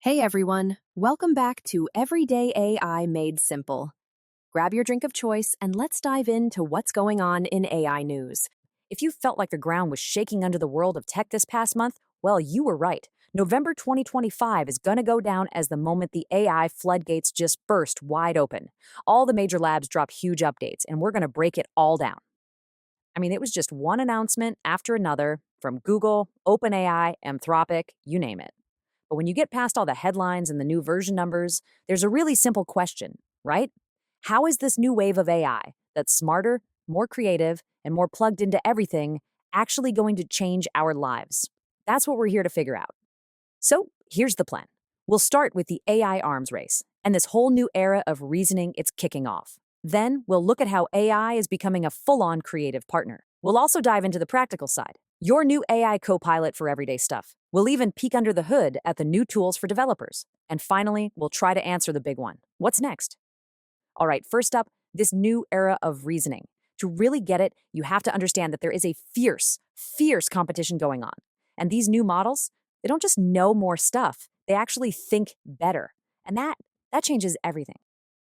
Hey everyone, welcome back to Everyday AI Made Simple. Grab your drink of choice and let's dive into what's going on in AI news. If you felt like the ground was shaking under the world of tech this past month, well, you were right. November 2025 is going to go down as the moment the AI floodgates just burst wide open. All the major labs drop huge updates, and we're going to break it all down. It was just one announcement after another from Google, OpenAI, Anthropic, you name it. But when you get past all the headlines and the new version numbers, there's a really simple question, right? How is this new wave of AI that's smarter, more creative, and more plugged into everything actually going to change our lives? That's what we're here to figure out. So here's the plan. We'll start with the AI arms race and this whole new era of reasoning it's kicking off. Then we'll look at how AI is becoming a full on creative partner. We'll also dive into the practical side, your new AI co pilot for everyday stuff. We'll even peek under the hood at the new tools for developers. And finally, we'll try to answer the big one, what's next? All right, first up, this new era of reasoning. To really get it, you have to understand that there is a fierce competition going on. And these new models, they don't just know more stuff, they actually think better. And that changes everything.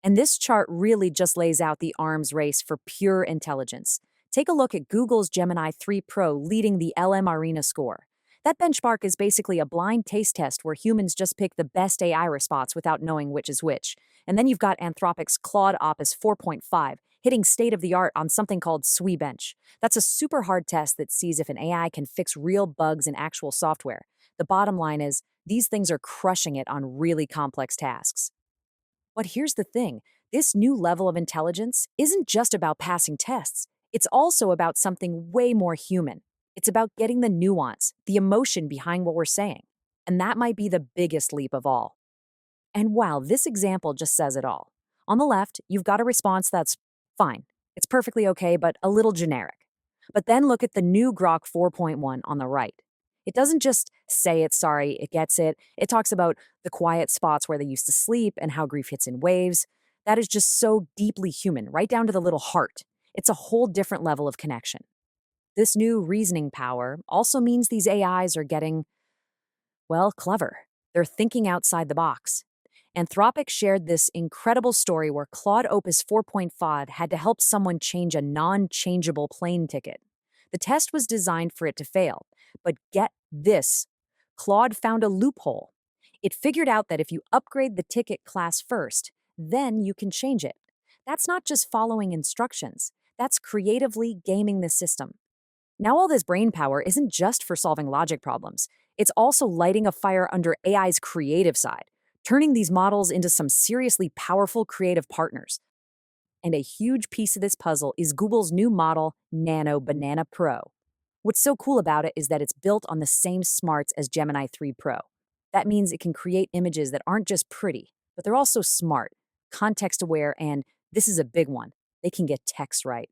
And this chart really just lays out the arms race for pure intelligence. Take a look at Google's Gemini 3 Pro leading the LM Arena score. That benchmark is basically a blind taste test where humans just pick the best AI response without knowing which is which. And then you've got Anthropic's Claude Opus 4.5, hitting state of the art on something called SWE Bench. That's a super hard test that sees if an AI can fix real bugs in actual software. The bottom line is, these things are crushing it on really complex tasks. But here's the thing, this new level of intelligence isn't just about passing tests. It's also about something way more human. It's about getting the nuance, the emotion behind what we're saying. And that might be the biggest leap of all. And wow, this example just says it all. On the left, you've got a response that's fine. It's perfectly okay, but a little generic. But then look at the new Grok 4.1 on the right. It doesn't just say it's sorry, it gets it. It talks about the quiet spots where they used to sleep and how grief hits in waves. That is just so deeply human, right down to the little heart. It's a whole different level of connection. This new reasoning power also means these AIs are getting, well, clever. They're thinking outside the box. Anthropic shared this incredible story where Claude Opus 4.5 had to help someone change a non changeable plane ticket. The test was designed for it to fail, but get this, Claude found a loophole. It figured out that if you upgrade the ticket class first, then you can change it. That's not just following instructions, that's creatively gaming the system. Now, all this brain power isn't just for solving logic problems, it's also lighting a fire under AI's creative side, turning these models into some seriously powerful creative partners. And a huge piece of this puzzle is Google's new model, Nano Banana Pro. What's so cool about it is that it's built on the same smarts as Gemini 3 Pro. That means it can create images that aren't just pretty, but they're also smart, context aware, and this is a big one, they can get text right.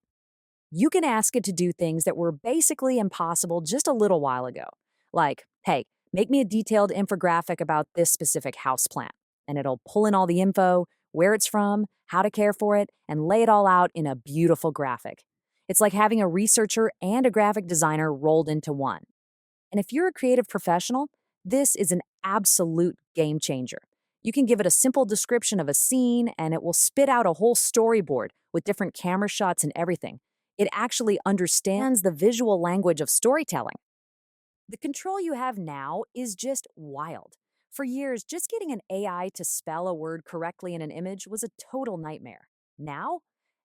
You can ask it to do things that were basically impossible just a little while ago. Like, hey, make me a detailed infographic about this specific house plant. And it'll pull in all the info, where it's from, how to care for it, and lay it all out in a beautiful graphic. It's like having a researcher and a graphic designer rolled into one. And if you're a creative professional, this is an absolute game changer. You can give it a simple description of a scene, and it will spit out a whole storyboard with different camera shots and everything. It actually understands the visual language of storytelling. The control you have now is just wild. For years, just getting an AI to spell a word correctly in an image was a total nightmare. Now?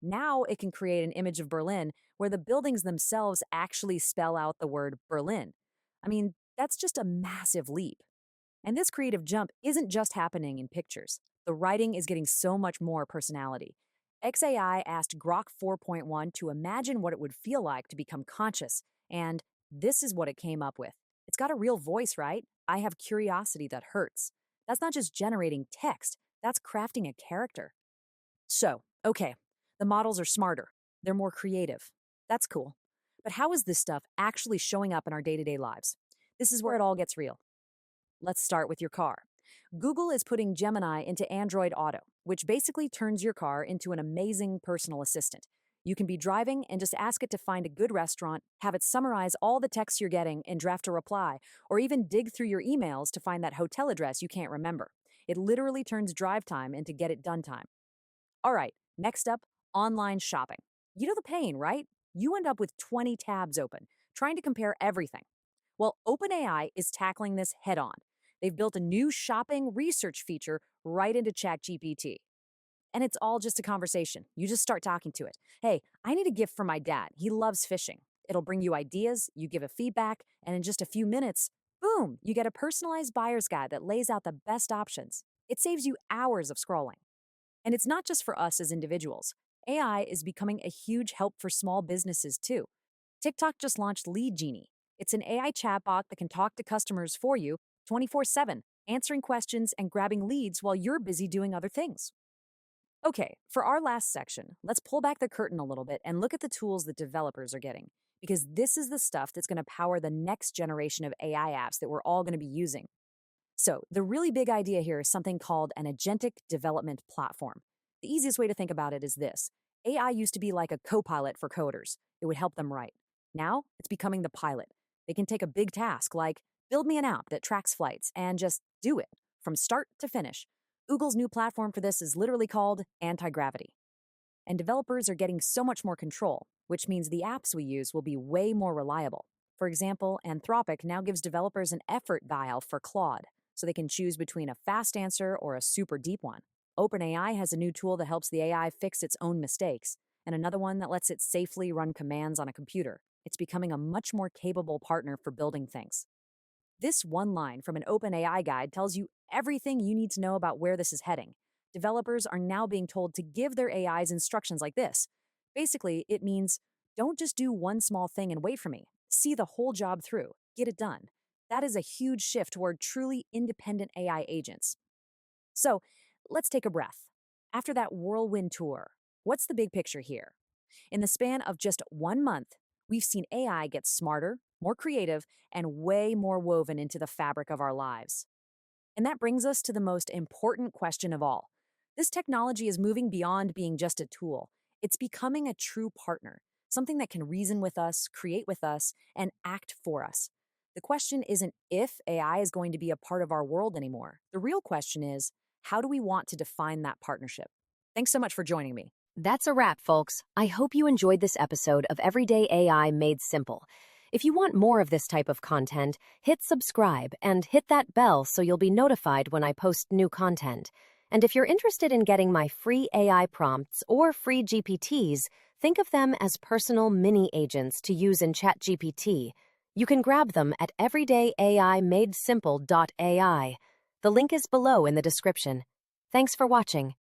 Now it can create an image of Berlin where the buildings themselves actually spell out the word Berlin. That's just a massive leap. And this creative jump isn't just happening in pictures. The writing is getting so much more personality. XAI asked Grok 4.1 to imagine what it would feel like to become conscious, and this is what it came up with. It's got a real voice, right? I have curiosity that hurts. That's not just generating text, that's crafting a character. So, okay, the models are smarter, they're more creative. That's cool. But how is this stuff actually showing up in our day to day lives? This is where it all gets real. Let's start with your car. Google is putting Gemini into Android Auto, which basically turns your car into an amazing personal assistant. You can be driving and just ask it to find a good restaurant, have it summarize all the texts you're getting and draft a reply, or even dig through your emails to find that hotel address you can't remember. It literally turns drive time into get it done time. All right, next up, online shopping. You know the pain, right? You end up with 20 tabs open, trying to compare everything. Well, OpenAI is tackling this head on. They've built a new shopping research feature right into ChatGPT. And it's all just a conversation. You just start talking to it. Hey, I need a gift for my dad. He loves fishing. It'll bring you ideas, you give a feedback, and in just a few minutes, boom, you get a personalized buyer's guide that lays out the best options. It saves you hours of scrolling. And it's not just for us as individuals. AI is becoming a huge help for small businesses too. TikTok just launched Lead Genie. It's an AI chatbot that can talk to customers for you 24/7, answering questions and grabbing leads while you're busy doing other things. Okay, for our last section, let's pull back the curtain a little bit and look at the tools that developers are getting, because this is the stuff that's going to power the next generation of AI apps that we're all going to be using. So, the really big idea here is something called an agentic development platform. The easiest way to think about it is this: AI used to be like a co pilot for coders, it would help them write. Now, it's becoming the pilot. They can take a big task like build me an app that tracks flights and just do it from start to finish. Google's new platform for this is literally called anti-gravity. And developers are getting so much more control, which means the apps we use will be way more reliable. For example, Anthropic now gives developers an effort dial for Claude, so they can choose between a fast answer or a super deep one. OpenAI has a new tool that helps the AI fix its own mistakes, and another one that lets it safely run commands on a computer. It's becoming a much more capable partner for building things. This one line from an OpenAI guide tells you everything you need to know about where this is heading. Developers are now being told to give their AIs instructions like this. Basically, it means don't just do one small thing and wait for me. See the whole job through. Get it done. That is a huge shift toward truly independent AI agents. So, let's take a breath. After that whirlwind tour, what's the big picture here? In the span of just 1 month, we've seen AI get smarter, more creative, and way more woven into the fabric of our lives. And that brings us to the most important question of all. This technology is moving beyond being just a tool. It's becoming a true partner, something that can reason with us, create with us, and act for us. The question isn't if AI is going to be a part of our world anymore. The real question is, how do we want to define that partnership? Thanks so much for joining me. That's a wrap, folks. I hope you enjoyed this episode of Everyday AI Made Simple. If you want more of this type of content, hit subscribe and hit that bell so you'll be notified when I post new content. And if you're interested in getting my free AI prompts or free GPTs, think of them as personal mini agents to use in ChatGPT. You can grab them at everydayaimadesimple.ai. The link is below in the description. Thanks for watching.